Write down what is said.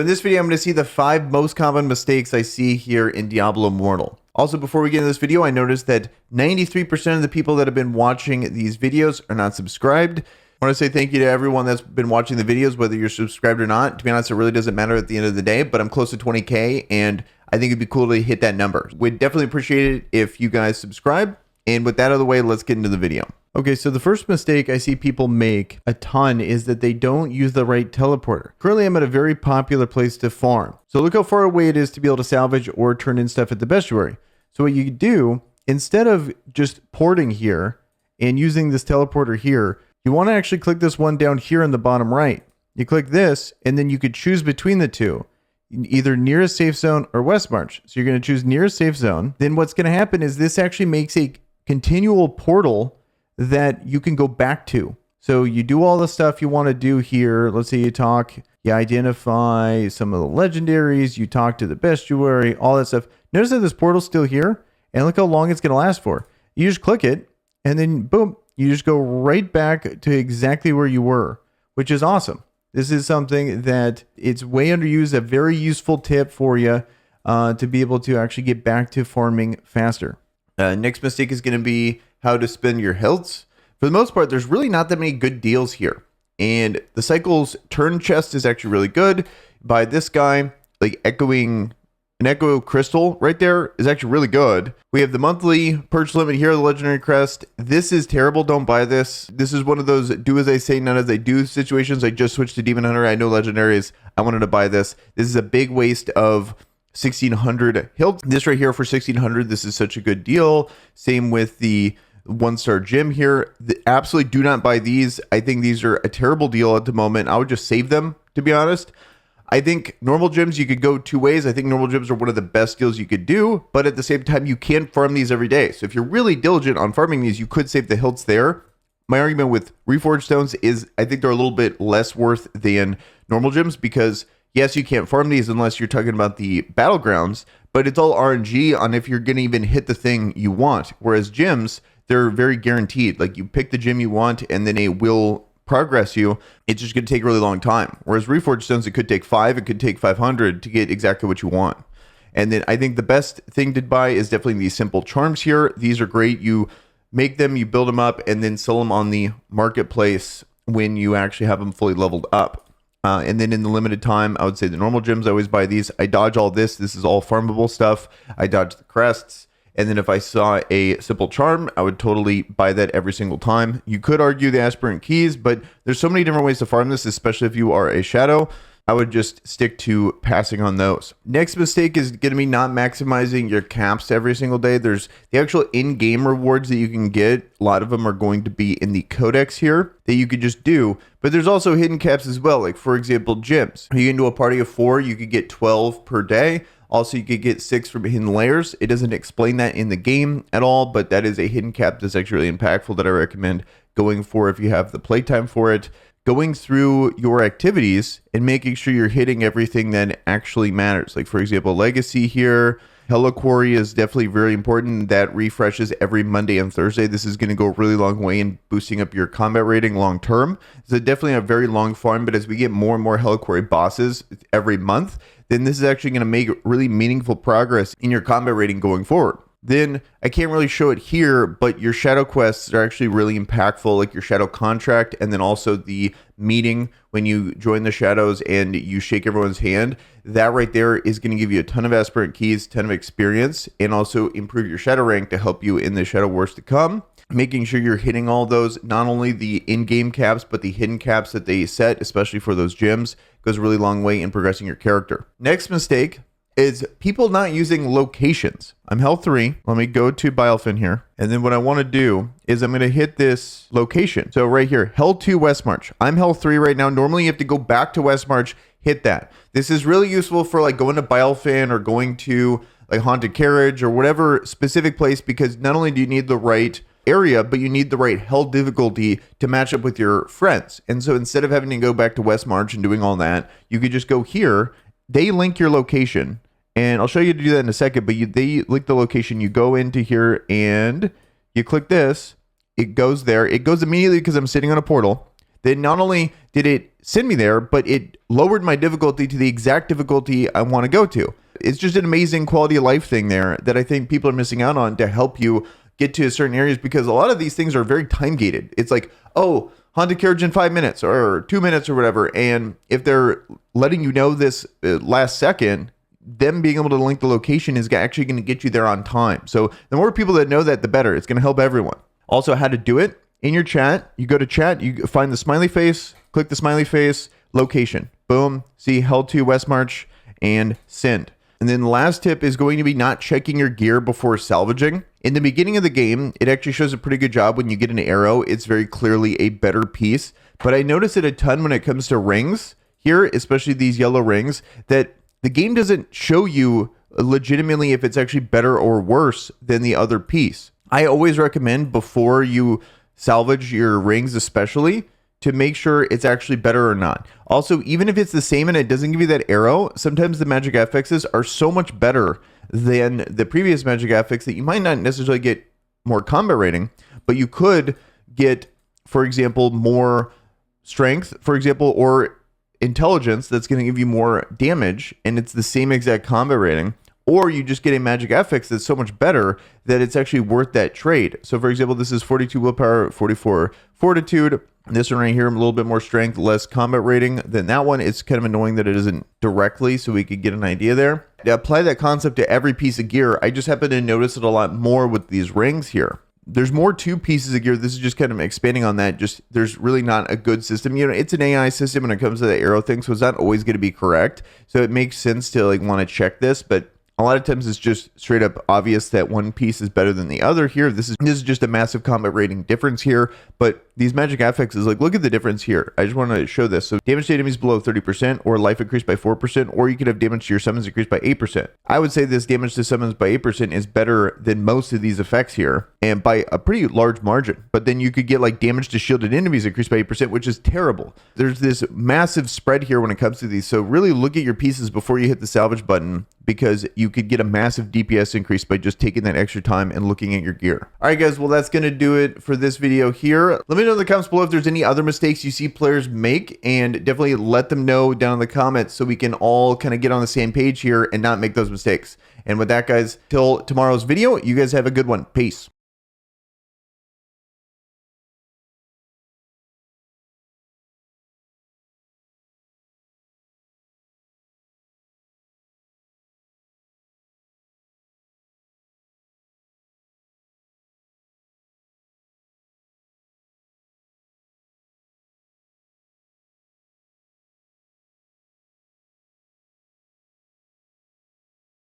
In this video, I'm going to see the 5 most common mistakes I see here in Diablo Immortal. Also, before we get into this video, I noticed that 93% of the people that have been watching these videos are not subscribed. I want to say thank you to everyone that's been watching the videos, whether you're subscribed or not. To be honest, it really doesn't matter at the end of the day, but I'm close to 20K, and I think it'd be cool to hit that number. We'd definitely appreciate it if you guys subscribe. And with that out of the way, let's get into the video. Okay, so the first mistake I see people make a ton is that they don't use the right teleporter. Currently, I'm at a very popular place to farm. So look how far away it is to be able to salvage or turn in stuff at the bestiary. So what you do, instead of just porting here and using this teleporter here, you want to actually click this one down here in the bottom right. You click this, and then you could choose between the two, either nearest safe zone or West March. So you're going to choose nearest safe zone. Then what's going to happen is this actually makes a continual portal that you can go back to. So you do all the stuff you want to do here. Let's say you identify some of the legendaries, you talk to the bestiary, all that stuff. Notice that this portal's still here, and look how long it's going to last for. You just click it, and then boom, you just go right back to exactly where you were, which is awesome. This is something that it's way underused, a very useful tip for you to be able to actually get back to farming faster. Next mistake is going to be how to spend your hilts. For the most part, there's really not that many good deals here. And the cycle's turn chest is actually really good. By this guy, like an echo crystal right there is actually really good. We have the monthly purchase limit here, the legendary crest. This is terrible. Don't buy this. This is one of those do as I say, not as I do situations. I just switched to Demon Hunter. I know legendaries. I wanted to buy this. This is a big waste of 1600 hilt. This right here for 1600. This is such a good deal. Same with the 1-star gem here. Absolutely do not buy these. I think these are a terrible deal at the moment. I would just save them, to be honest. I think normal gems, you could go 2 ways. I think normal gems are one of the best deals you could do, but at the same time, you can farm these every day. So if you're really diligent on farming these, you could save the hilts there. My argument with reforged stones is I think they're a little bit less worth than normal gems because yes, you can't farm these unless you're talking about the battlegrounds, but it's all RNG on if you're going to even hit the thing you want. Whereas gems, they're very guaranteed. Like you pick the gem you want and then it will progress you. It's just going to take a really long time. Whereas reforged stones, it could take 5, it could take 500 to get exactly what you want. And then I think the best thing to buy is definitely these simple charms here. These are great. You make them, you build them up, and then sell them on the marketplace when you actually have them fully leveled up. And then in the limited time, I would say the normal gems, I always buy these. I dodge all this. This is all farmable stuff. I dodge the crests. And then if I saw a simple charm, I would totally buy that every single time. You could argue the aspirant keys, but there's so many different ways to farm this, especially if you are a shadow. I would just stick to passing on those. Next mistake is going to be not maximizing your caps every single day. There's the actual in-game rewards that you can get. A lot of them are going to be in the codex here that you could just do. But there's also hidden caps as well. Like for example, gems. You get into a party of 4, you could get 12 per day. Also, you could get 6 from hidden layers. It doesn't explain that in the game at all, but that is a hidden cap that's actually really impactful that I recommend going for if you have the playtime for it. Going through your activities and making sure you're hitting everything that actually matters. Like for example, legacy here. Hello Quarry is definitely very important. That refreshes every Monday and Thursday. This is going to go a really long way in boosting up your combat rating long term. It's definitely a very long farm, but as we get more and more Hello Quarry bosses every month, then this is actually going to make really meaningful progress in your combat rating going forward. Then I can't really show it here, but your shadow quests are actually really impactful, like your shadow contract, and then also the meeting when you join the shadows and you shake everyone's hand. That right there is going to give you a ton of aspirant keys, ton of experience, and also improve your shadow rank to help you in the shadow wars to come. Making sure you're hitting all those, not only the in-game caps, but the hidden caps that they set, especially for those gems, goes a really long way in progressing your character. Next mistake is people not using locations. I'm health 3. Let me go to Bielfin here. And then what I want to do is I'm going to hit this location. So right here, health 2 West March. I'm health 3 right now. Normally you have to go back to West March, hit that. This is really useful for like going to Bielfin or going to like Haunted Carriage or whatever specific place, because not only do you need the right area, but you need the right hell difficulty to match up with your friends. And so instead of having to go back to West March and doing all that, you could just go here. They link your location, and I'll show you to do that in a second, but they link the location. You go into here and you click this. It goes there. It goes immediately because I'm sitting on a portal. then not only did it send me there, but it lowered my difficulty to the exact difficulty I want to go to. It's just an amazing quality of life thing there that I think people are missing out on to help you get to certain areas, because a lot of these things are very time gated. It's like, oh, haunted carriage in 5 minutes or 2 minutes or whatever. And if they're letting you know this last second, them being able to link the location is actually going to get you there on time. So the more people that know that, the better. It's going to help everyone. Also, how to do it in your chat. You go to chat, you find the smiley face, click the smiley face, location. Boom. See Hell 2 West March and send. And then the last tip is going to be not checking your gear before salvaging. In the beginning of the game, it actually shows a pretty good job when you get an arrow. It's very clearly a better piece. But I notice it a ton when it comes to rings here, especially these yellow rings, that the game doesn't show you legitimately if it's actually better or worse than the other piece. I always recommend before you salvage your rings especially to make sure it's actually better or not. Also, even if it's the same and it doesn't give you that arrow, sometimes the magic affixes are so much better than the previous magic affix that you might not necessarily get more combat rating, but you could get, for example, more strength, for example, or intelligence that's going to give you more damage, and it's the same exact combat rating. Or you just get a magic affix that's so much better that it's actually worth that trade. So for example, this is 42 willpower, 44 fortitude. This one right here, a little bit more strength, less combat rating than that one. It's kind of annoying that it isn't directly, so we could get an idea there. To apply that concept to every piece of gear, I just happen to notice it a lot more with these rings here. There's more to pieces of gear. This is just kind of expanding on that. Just there's really not a good system. You know, it's an AI system when it comes to the arrow thing, so it's not always going to be correct. So it makes sense to like want to check this, but a lot of times it's just straight up obvious that one piece is better than the other here. This is just a massive combat rating difference here, but these magic affixes, like look at the difference here. I just want to show this. So damage to enemies below 30% or life increased by 4%, or you could have damage to your summons increased by 8%. I would say this damage to summons by 8% is better than most of these effects here, and by a pretty large margin. But then you could get like damage to shielded enemies increased by 8%, which is terrible. There's this massive spread here when it comes to these. So really look at your pieces before you hit the salvage button, because you could get a massive DPS increase by just taking that extra time and looking at your gear. All right, guys, well, that's going to do it for this video here. Let me know in the comments below if there's any other mistakes you see players make, and definitely let them know down in the comments so we can all kind of get on the same page here and not make those mistakes. And with that, guys, till tomorrow's video, you guys have a good one. Peace.